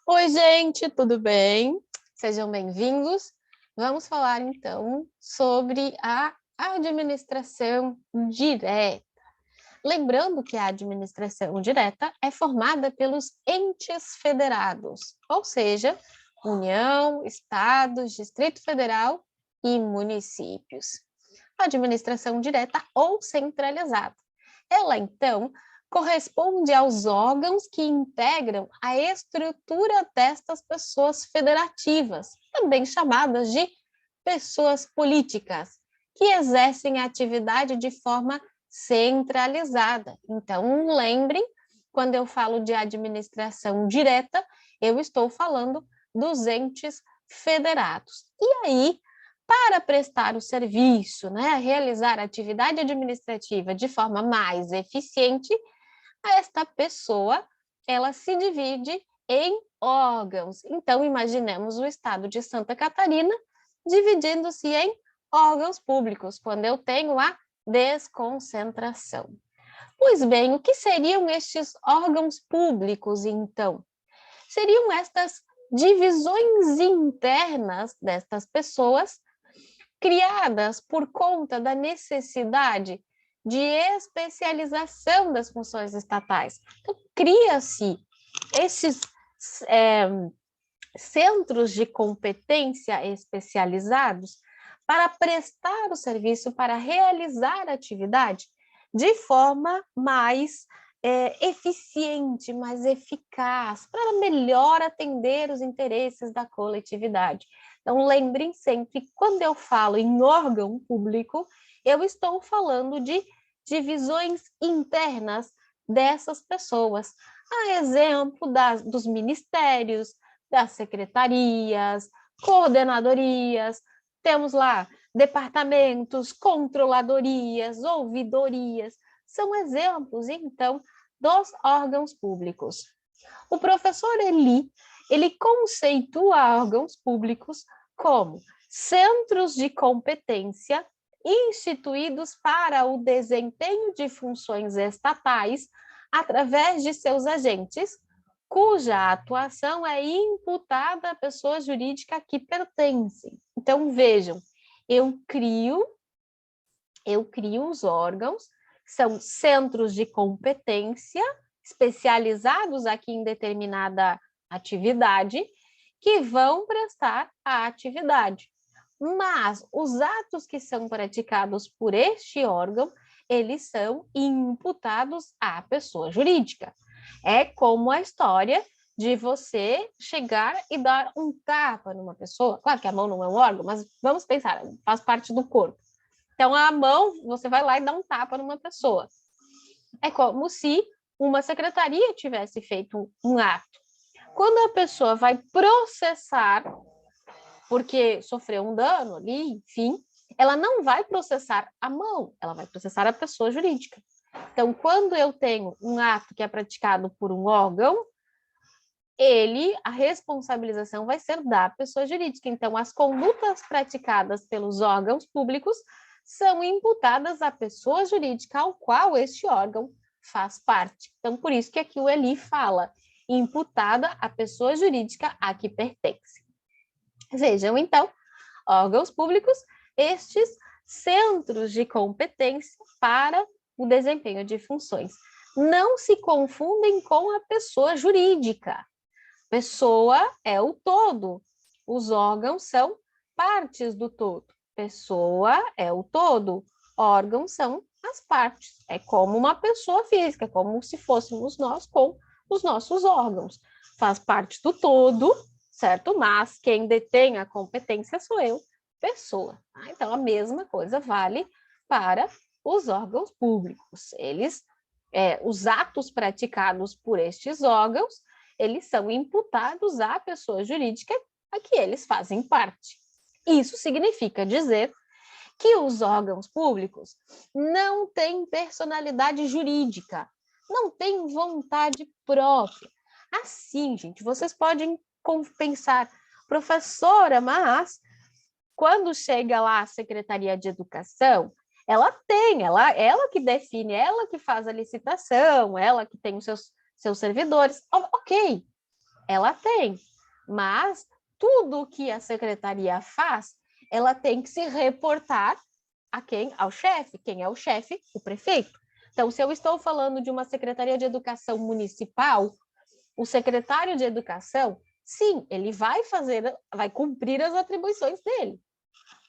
Oi, gente, tudo bem? Sejam bem-vindos. Vamos falar então sobre a administração direta. Lembrando que a administração direta é formada pelos entes federados, ou seja, União, Estados, Distrito Federal e municípios. A administração direta ou centralizada. Ela, então, corresponde aos órgãos que integram a estrutura destas pessoas federativas, também chamadas de pessoas políticas, que exercem a atividade de forma centralizada. Então, lembrem, quando eu falo de administração direta, eu estou falando dos entes federados. E aí, para prestar o serviço, né, realizar a atividade administrativa de forma mais eficiente, esta pessoa, ela se divide em órgãos. Então, imaginemos o estado de Santa Catarina dividindo-se em órgãos públicos, quando eu tenho a desconcentração. Pois bem, o que seriam estes órgãos públicos, então? Seriam estas divisões internas destas pessoas criadas por conta da necessidade de especialização das funções estatais. Então, cria-se esses centros de competência especializados para prestar o serviço, para realizar a atividade de forma mais eficiente, mais eficaz, para melhor atender os interesses da coletividade. Então, lembrem sempre, quando eu falo em órgão público, eu estou falando de divisões internas dessas pessoas. A exemplo dos ministérios, das secretarias, coordenadorias, temos lá departamentos, controladorias, ouvidorias, são exemplos, então, dos órgãos públicos. O professor Eli, ele conceitua órgãos públicos como centros de competência instituídos para o desempenho de funções estatais através de seus agentes, cuja atuação é imputada à pessoa jurídica que pertence. Então, vejam, eu crio os órgãos, são centros de competência especializados aqui em determinada atividade, que vão prestar a atividade. Mas os atos que são praticados por este órgão, eles são imputados à pessoa jurídica. É como a história de você chegar e dar um tapa numa pessoa. Claro que a mão não é um órgão, mas vamos pensar, faz parte do corpo. Então, a mão, você vai lá e dá um tapa numa pessoa. É como se uma secretaria tivesse feito um ato. Quando a pessoa vai processar, porque sofreu um dano ali, enfim, ela não vai processar a mão, ela vai processar a pessoa jurídica. Então, quando eu tenho um ato que é praticado por um órgão, a responsabilização vai ser da pessoa jurídica. Então, as condutas praticadas pelos órgãos públicos são imputadas à pessoa jurídica ao qual este órgão faz parte. Então, por isso que aqui o Eli fala, imputada à pessoa jurídica a que pertence. Vejam, então, órgãos públicos, estes centros de competência para o desempenho de funções. Não se confundem com a pessoa jurídica. Pessoa é o todo, os órgãos são partes do todo. Pessoa é o todo, órgãos são as partes. É como uma pessoa física, como se fôssemos nós com os nossos órgãos. Faz parte do todo, certo? Mas quem detém a competência sou eu, pessoa. Então, a mesma coisa vale para os órgãos públicos. Os atos praticados por estes órgãos, eles são imputados à pessoa jurídica a que eles fazem parte. Isso significa dizer que os órgãos públicos não têm personalidade jurídica, não têm vontade própria. Assim, gente, vocês podem pensar, professora, mas quando chega lá a Secretaria de Educação, ela que define, ela que faz a licitação, ela que tem os seus servidores. Ok, Ela tem, mas tudo que a secretaria faz, ela tem que se reportar a quem? Ao chefe. Quem é o chefe? O prefeito. Então, se eu estou falando de uma secretaria de educação municipal, o secretário de educação, sim, ele vai cumprir as atribuições dele,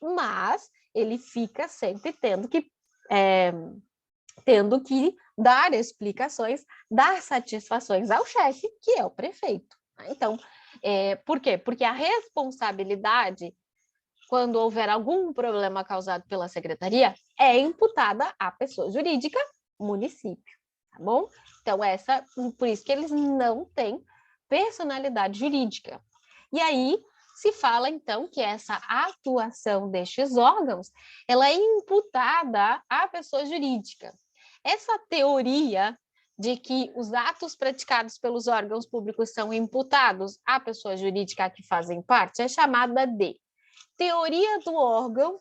mas ele fica sempre tendo que dar explicações, dar satisfações ao chefe, que é o prefeito. Então, por quê? Porque a responsabilidade, quando houver algum problema causado pela secretaria, é imputada à pessoa jurídica, município, tá bom? Então, por isso que eles não têm personalidade jurídica. E aí, se fala, então, que essa atuação destes órgãos, ela é imputada à pessoa jurídica. Essa teoria de que os atos praticados pelos órgãos públicos são imputados à pessoa jurídica que fazem parte é chamada de teoria do órgão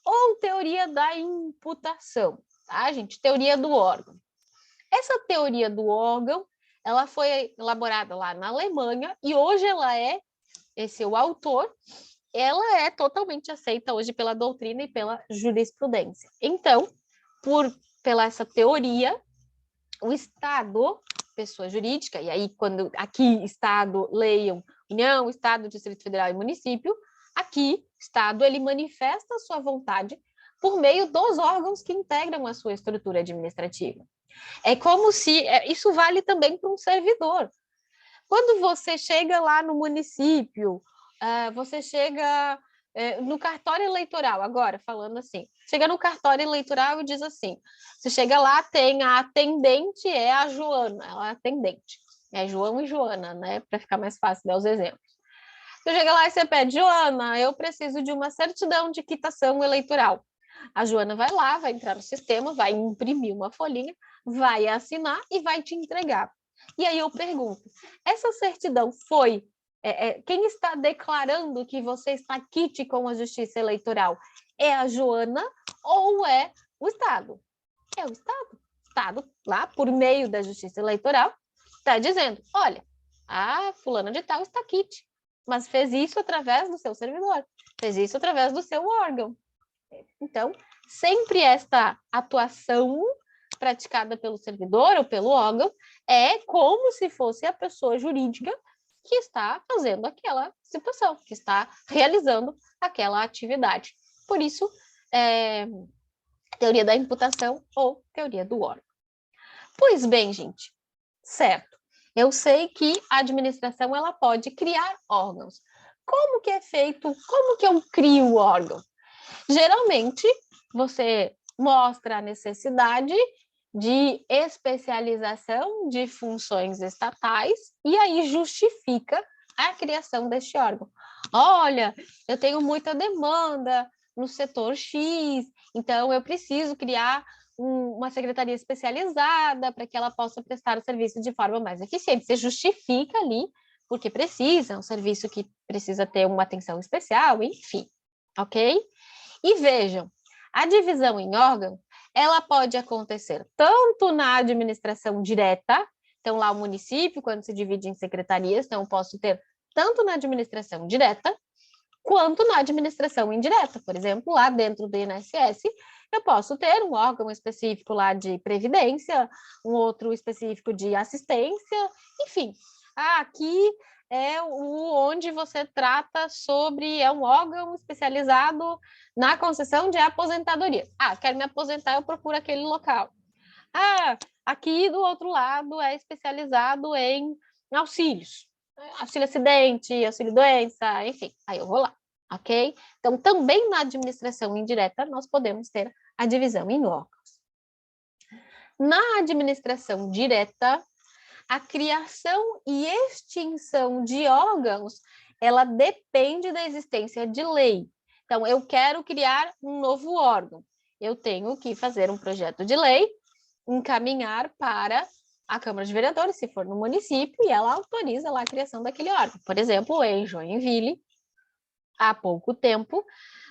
ou teoria da imputação, tá, gente? Teoria do órgão. Essa teoria do órgão, ela foi elaborada lá na Alemanha e hoje esse é o autor, ela é totalmente aceita hoje pela doutrina e pela jurisprudência. Então, pela essa teoria, o Estado, pessoa jurídica, e aí quando aqui Estado, leiam União, Estado, Distrito Federal e Município, aqui Estado, ele manifesta a sua vontade por meio dos órgãos que integram a sua estrutura administrativa. É como se, isso vale também para um servidor. Quando você chega lá no município, você chega no cartório eleitoral, agora falando assim, chega no cartório eleitoral e diz assim, você chega lá, tem a atendente, é a Joana, ela é atendente, é João e Joana, né, para ficar mais fácil dar os exemplos. Você chega lá e você pede, Joana, eu preciso de uma certidão de quitação eleitoral. A Joana vai lá, vai entrar no sistema, vai imprimir uma folhinha, vai assinar e vai te entregar. E aí eu pergunto, essa certidão foi quem está declarando que você está quite com a Justiça Eleitoral? É a Joana ou é o Estado? É o Estado. O Estado, lá por meio da Justiça Eleitoral, está dizendo, olha, a fulana de tal está quite, mas fez isso através do seu servidor, fez isso através do seu órgão. Então, sempre esta atuação praticada pelo servidor ou pelo órgão é como se fosse a pessoa jurídica que está fazendo aquela situação, que está realizando aquela atividade. Por isso, teoria da imputação ou teoria do órgão. Pois bem, gente, certo. Eu sei que a administração ela pode criar órgãos. Como que é feito? Como que eu crio o órgão? Geralmente, você mostra a necessidade de especialização de funções estatais e aí justifica a criação deste órgão. Olha, eu tenho muita demanda no setor X, então eu preciso criar uma secretaria especializada para que ela possa prestar o serviço de forma mais eficiente. Você justifica ali porque precisa, é um serviço que precisa ter uma atenção especial, enfim, ok? E vejam, a divisão em órgão, ela pode acontecer tanto na administração direta, então lá o município, quando se divide em secretarias, então eu posso ter tanto na administração direta, quanto na administração indireta. Por exemplo, lá dentro do INSS, eu posso ter um órgão específico lá de previdência, um outro específico de assistência, enfim. Aqui é onde você trata sobre, é um órgão especializado na concessão de aposentadoria. Quero me aposentar, eu procuro aquele local. Aqui do outro lado é especializado em auxílios. Auxílio acidente, auxílio doença, enfim, aí eu vou lá, ok? Então, também na administração indireta, nós podemos ter a divisão em órgãos. Na administração direta, a criação e extinção de órgãos, ela depende da existência de lei. Então, eu quero criar um novo órgão. Eu tenho que fazer um projeto de lei, encaminhar para a Câmara de Vereadores, se for no município, e ela autoriza lá a criação daquele órgão. Por exemplo, em Joinville, há pouco tempo,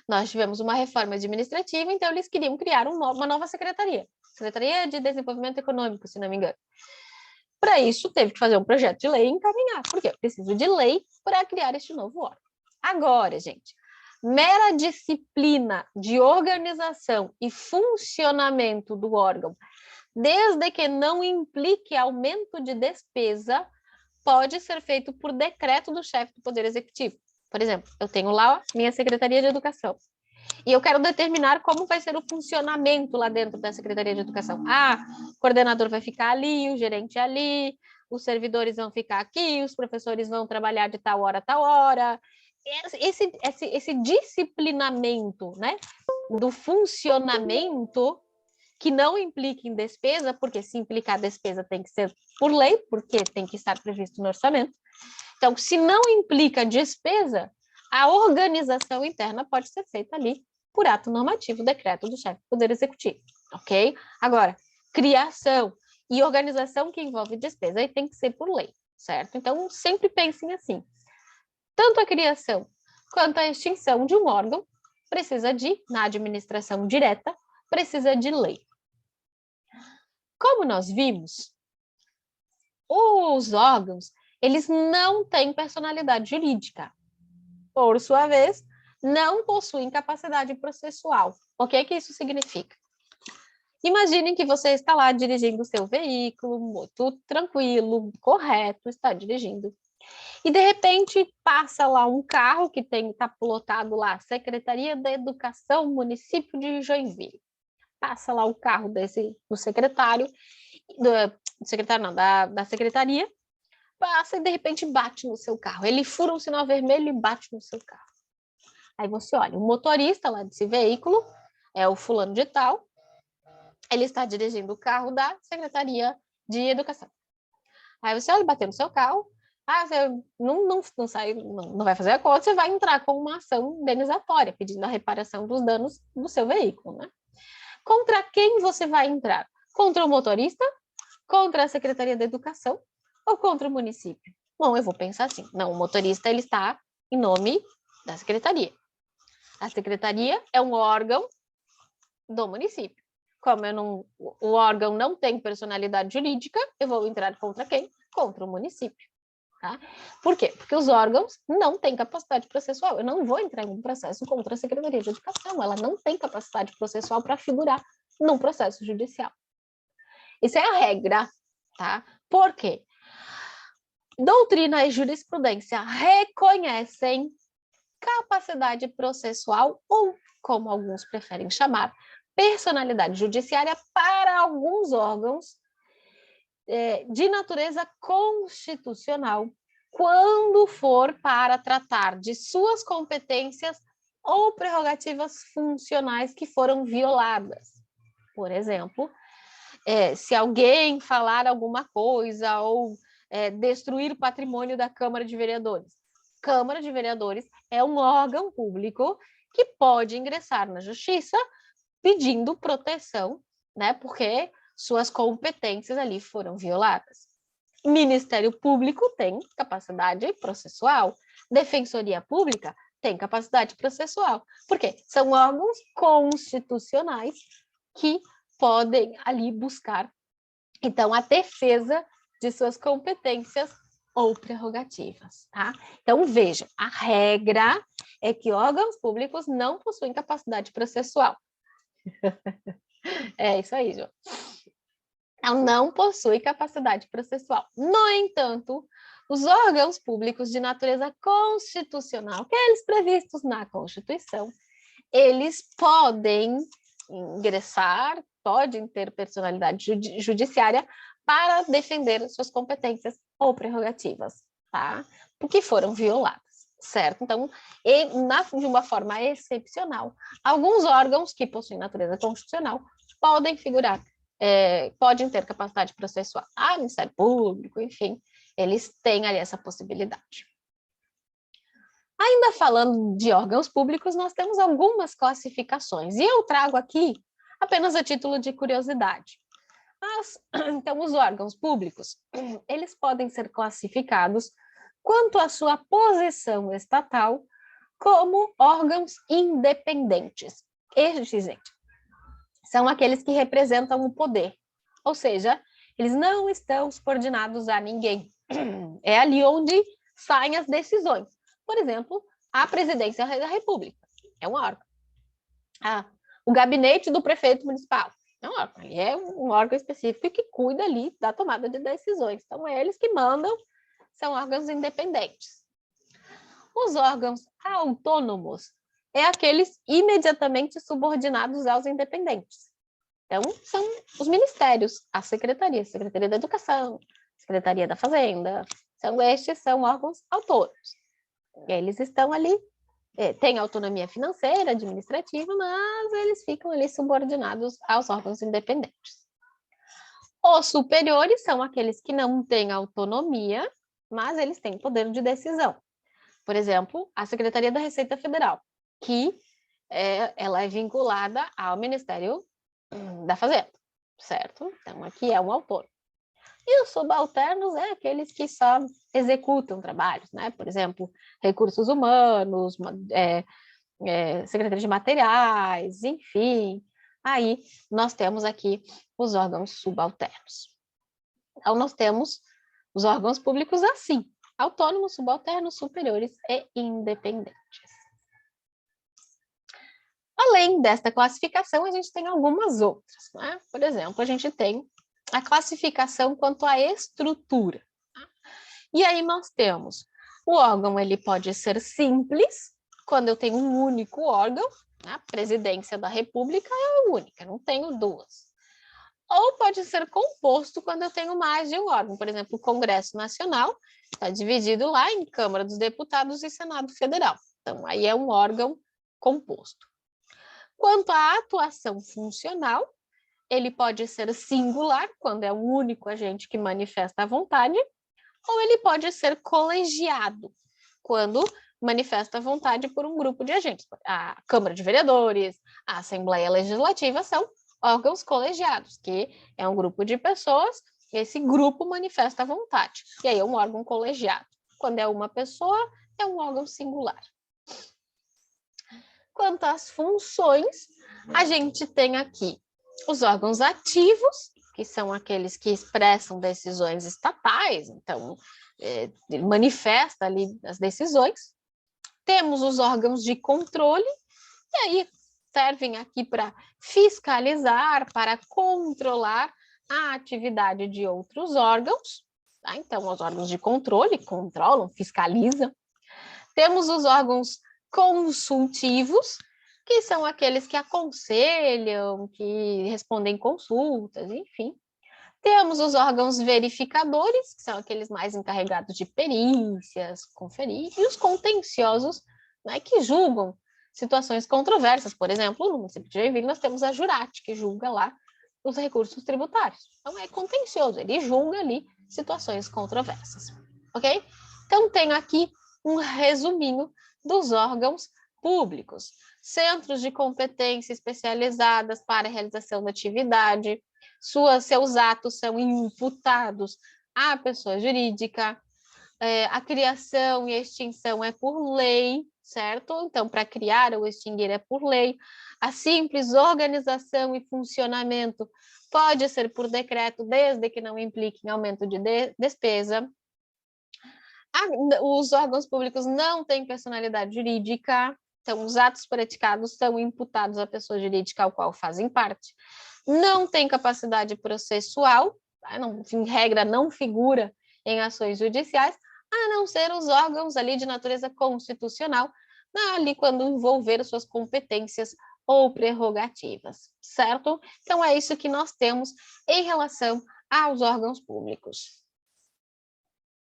nós tivemos uma reforma administrativa, então eles queriam criar uma nova secretaria. Secretaria de Desenvolvimento Econômico, se não me engano. Para isso, teve que fazer um projeto de lei e encaminhar. Por quê? Eu preciso de lei para criar este novo órgão. Agora, gente, mera disciplina de organização e funcionamento do órgão, desde que não implique aumento de despesa, pode ser feito por decreto do chefe do Poder Executivo. Por exemplo, eu tenho lá minha Secretaria de Educação e eu quero determinar como vai ser o funcionamento lá dentro da Secretaria de Educação. O coordenador vai ficar ali, o gerente ali, os servidores vão ficar aqui, os professores vão trabalhar de tal hora a tal hora. Esse disciplinamento, né, do funcionamento que não implique em despesa, porque se implicar despesa tem que ser por lei, porque tem que estar previsto no orçamento. Então, se não implica despesa, a organização interna pode ser feita ali por ato normativo, decreto do chefe do Poder Executivo, ok? Agora, criação e organização que envolve despesa, aí tem que ser por lei, certo? Então, sempre pensem assim, tanto a criação quanto a extinção de um órgão precisa na administração direta, precisa de lei. Como nós vimos, os órgãos, eles não têm personalidade jurídica. Por sua vez, não possuem capacidade processual. O que isso significa? Imaginem que você está lá dirigindo o seu veículo, tudo tranquilo, correto, está dirigindo. E, de repente, passa lá um carro que está plotado lá, Secretaria da Educação, município de Joinville. Passa lá o carro do secretário, da secretaria, passa e de repente bate no seu carro. Ele fura um sinal vermelho e bate no seu carro. Aí você olha, o motorista lá desse veículo é o fulano de tal, ele está dirigindo o carro da Secretaria de Educação. Aí você olha, bateu no seu carro, você não vai fazer a conta, você vai entrar com uma ação indenizatória, pedindo a reparação dos danos do seu veículo, né? Contra quem você vai entrar? Contra o motorista? Contra a Secretaria da Educação? Ou contra o município? Bom, eu vou pensar assim. Não, o motorista ele está em nome da Secretaria. A Secretaria é um órgão do município. Como o órgão não tem personalidade jurídica, eu vou entrar contra quem? Contra o município. Tá? Por quê? Porque os órgãos não têm capacidade processual. Eu não vou entrar em um processo contra a Secretaria de Educação. Ela não tem capacidade processual para figurar num processo judicial. Isso é a regra, tá? Por quê? Doutrina e jurisprudência reconhecem capacidade processual ou, como alguns preferem chamar, personalidade judiciária para alguns órgãos de natureza constitucional, quando for para tratar de suas competências ou prerrogativas funcionais que foram violadas. Por exemplo, se alguém falar alguma coisa ou destruir o patrimônio da Câmara de Vereadores. Câmara de Vereadores é um órgão público que pode ingressar na Justiça pedindo proteção, né, porque suas competências ali foram violadas. Ministério Público tem capacidade processual. Defensoria Pública tem capacidade processual. Por quê? São órgãos constitucionais que podem ali buscar, então, a defesa de suas competências ou prerrogativas, tá? Então, veja, a regra é que órgãos públicos não possuem capacidade processual. É isso aí, João. Não possui capacidade processual. No entanto, os órgãos públicos de natureza constitucional, aqueles previstos na Constituição, eles podem ingressar, podem ter personalidade judiciária para defender suas competências ou prerrogativas, tá? Porque foram violadas, certo? Então, de uma forma excepcional, alguns órgãos que possuem natureza constitucional podem figurar, podem ter capacidade processual. Ministério Público, enfim, eles têm ali essa possibilidade. Ainda falando de órgãos públicos, nós temos algumas classificações, e eu trago aqui apenas a título de curiosidade. Então, os órgãos públicos, eles podem ser classificados quanto à sua posição estatal como órgãos independentes. Estes, gente, são aqueles que representam o poder, ou seja, Eles não estão subordinados a ninguém. É ali onde saem as decisões. Por exemplo, a presidência da República é um órgão. O gabinete do prefeito municipal é um órgão. Ele é um órgão específico que cuida ali da tomada de decisões. Então, é eles que mandam, são órgãos independentes. Os órgãos autônomos é aqueles imediatamente subordinados aos independentes. Então, são os ministérios, a Secretaria da Educação, Secretaria da Fazenda, são órgãos autônomos. Eles estão ali, têm autonomia financeira, administrativa, mas eles ficam ali subordinados aos órgãos independentes. Os superiores são aqueles que não têm autonomia, mas eles têm poder de decisão. Por exemplo, a Secretaria da Receita Federal, que ela é vinculada ao Ministério da Fazenda, certo? Então, aqui é um autônomo. E os subalternos é aqueles que só executam trabalhos, né? Por exemplo, recursos humanos, Secretaria de Materiais, enfim. Aí, nós temos aqui os órgãos subalternos. Então, nós temos os órgãos públicos assim, autônomos, subalternos, superiores e independentes. Além desta classificação, a gente tem algumas outras, né? Por exemplo, a gente tem a classificação quanto à estrutura. E aí nós temos o órgão, ele pode ser simples, quando eu tenho um único órgão, a presidência da República é única, não tenho duas. Ou pode ser composto quando eu tenho mais de um órgão. Por exemplo, o Congresso Nacional está dividido lá em Câmara dos Deputados e Senado Federal. Então, aí é um órgão composto. Quanto à atuação funcional, ele pode ser singular, quando é um único agente que manifesta a vontade, ou ele pode ser colegiado, quando manifesta a vontade por um grupo de agentes. A Câmara de Vereadores, a Assembleia Legislativa são órgãos colegiados, que é um grupo de pessoas, esse grupo manifesta a vontade, e aí é um órgão colegiado. Quando é uma pessoa, é um órgão singular. Quanto às funções, a gente tem aqui os órgãos ativos, que são aqueles que expressam decisões estatais, então, manifesta ali as decisões. Temos os órgãos de controle, e aí servem aqui para fiscalizar, para controlar a atividade de outros órgãos. Tá? Então, os órgãos de controle controlam, fiscalizam. Temos os órgãos consultivos, que são aqueles que aconselham, que respondem consultas, enfim. Temos os órgãos verificadores, que são aqueles mais encarregados de perícias, conferir, e os contenciosos, né, que julgam situações controversas. Por exemplo, no município de Joinville, nós temos a Jurate, que julga lá os recursos tributários. Então, é contencioso, ele julga ali situações controversas, ok? Então, tenho aqui um resuminho dos órgãos públicos. Centros de competência especializadas para a realização da atividade, seus atos são imputados à pessoa jurídica, a criação e a extinção é por lei, certo? Então, para criar ou extinguir é por lei. A simples organização e funcionamento pode ser por decreto, desde que não implique em aumento de despesa. Os órgãos públicos não têm personalidade jurídica, então os atos praticados são imputados à pessoa jurídica ao qual fazem parte. Não tem capacidade processual, tá? Não, em regra não figura em ações judiciais, a não ser os órgãos ali de natureza constitucional, ali quando envolver suas competências ou prerrogativas, certo? Então é isso que nós temos em relação aos órgãos públicos.